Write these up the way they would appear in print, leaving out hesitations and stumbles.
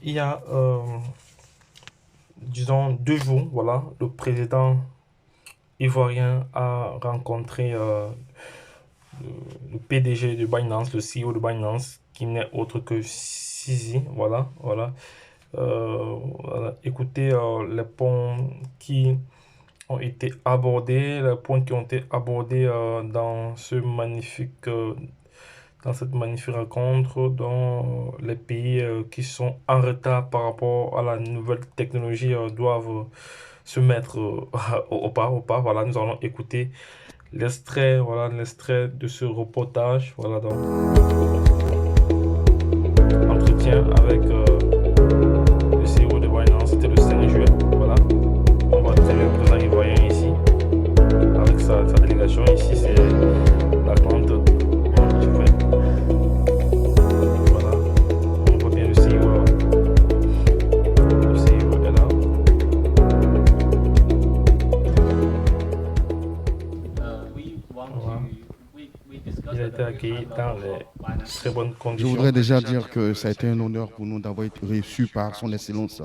Il y a, disons, 2 jours, voilà, le président ivoirien a rencontré le PDG de Binance, le CEO de Binance, qui n'est autre que Sisi, voilà, voilà. Voilà. Écoutez les points qui ont été abordés, les points qui ont été abordés dans cette magnifique rencontre dans les pays qui sont en retard par rapport à la nouvelle technologie doivent se mettre au pas. Voilà, nous allons écouter l'extrait, voilà, l'extrait de ce reportage, voilà, donc entretien avec le CEO de Binance, c'était le 5 juillet, voilà. On voit très bien le président ivoirien ici, avec sa délégation. Ici, c'est la grande voilà, on voit bien le CEO, est là. Voilà. Il a été accueilli dans les très bonnes Je conditions. voudrais déjà dire que ça a été un honneur pour nous d'avoir été reçus par son Excellence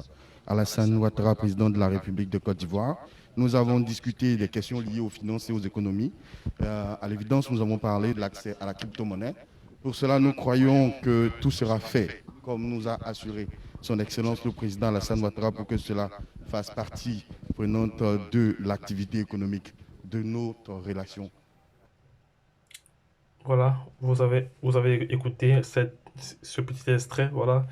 Alassane Ouattara, président de la République de Côte d'Ivoire. Nous avons discuté des questions liées aux finances et aux économies. À l'évidence, nous avons parlé de l'accès à la crypto-monnaie. Pour cela, nous croyons que tout sera fait, comme nous a assuré son Excellence le président Alassane Ouattara, pour que cela fasse partie prenante de l'activité économique de notre relation. Voilà, vous avez écouté ce petit extrait, voilà.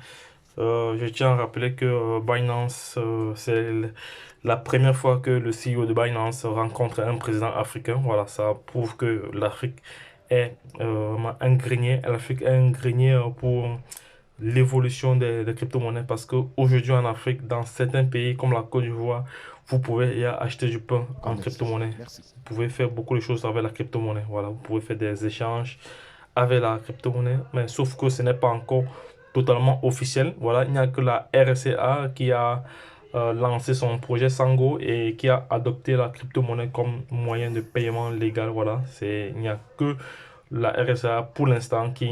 Je tiens à rappeler que Binance, c'est la première fois que le CEO de Binance rencontre un président africain. Voilà, ça prouve que l'Afrique est un grenier, l'Afrique est un grenier pour l'évolution des crypto-monnaies parce qu'aujourd'hui en Afrique, dans certains pays comme la Côte d'Ivoire, vous pouvez acheter du pain en crypto-monnaie. Merci. Vous pouvez faire beaucoup de choses avec la crypto-monnaie. Voilà, vous pouvez faire des échanges avec la crypto-monnaie, mais sauf que ce n'est pas encore totalement officiel. Voilà, il n'y a que la RCA qui a lancé son projet Sango et qui a adopté la crypto-monnaie comme moyen de paiement légal. Voilà, il n'y a que la RSA pour l'instant qui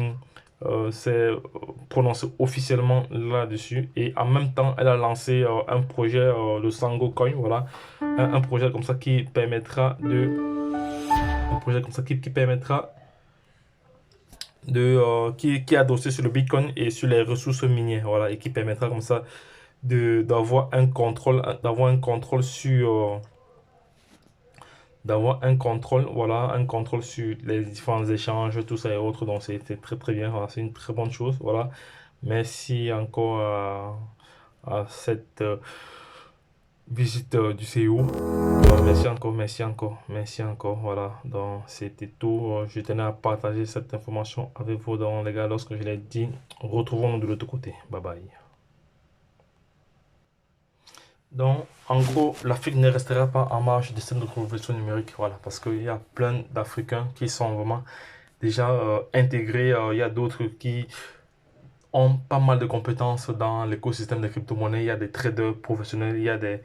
s'est prononcée officiellement là-dessus et en même temps elle a lancé un projet le Sango Coin, voilà, un projet comme ça qui permettra qui permettra qui est adossé sur le Bitcoin et sur les ressources minières, voilà, et qui permettra comme ça d'avoir un contrôle sur voilà, un contrôle sur les différents échanges, tout ça et autres. Donc c'est très très bien, voilà, c'est une très bonne chose, voilà. Merci encore à cette visite du CEO. Merci encore, voilà. Donc c'était tout. Je tenais à partager cette information avec vous, donc les gars, lorsque je l'ai dit, retrouvons-nous de l'autre côté. Bye bye. Donc, en gros, l'Afrique ne restera pas en marge de cette révolution numérique, voilà, parce qu'il y a plein d'Africains qui sont vraiment déjà intégrés. Il y a d'autres qui ont pas mal de compétences dans l'écosystème des crypto-monnaies. Il y a des traders professionnels, il y a des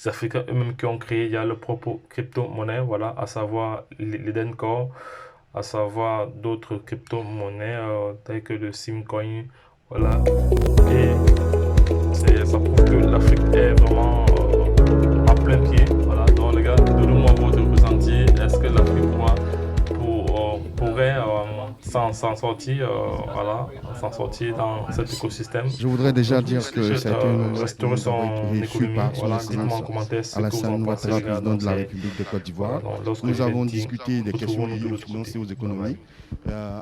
Africains eux-mêmes qui ont créé, il y a leur propre crypto-monnaie, voilà, à savoir l'Edencore, à savoir d'autres crypto-monnaies telles que le Simcoin, voilà. Et ça prouve que l'Afrique est vraiment à plein pied. Voilà. Donc les gars, donnez-moi votre ressenti. Est-ce que l'Afrique pourrait s'en sortir, voilà, s'en sortir dans cet écosystème? Je voudrais déjà dire que ça a été un honneur pour Restaurer nous d'avoir été son reçus économie. par son Voilà, dites-moi Excellence en commentaire ce que vous en Alassane pensez, Ouattara, les gars. président Donc de la c'est République de Côte voilà. d'Ivoire. Donc lorsque Nous je l'ai avons dit, discuté des questions retrouvons-nous de liées aux l'autre finances côté. et aux Bye bye. économies.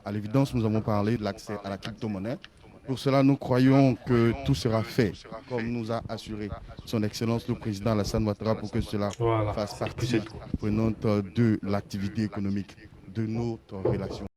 À l'évidence, nous avons parlé de l'accès à la crypto-monnaie. Pour cela, nous croyons que tout sera fait, comme nous a assuré son Excellence le président Alassane Ouattara, pour que cela Voilà. fasse Et puis c'est partie tout. prenante de l'activité économique de notre relation.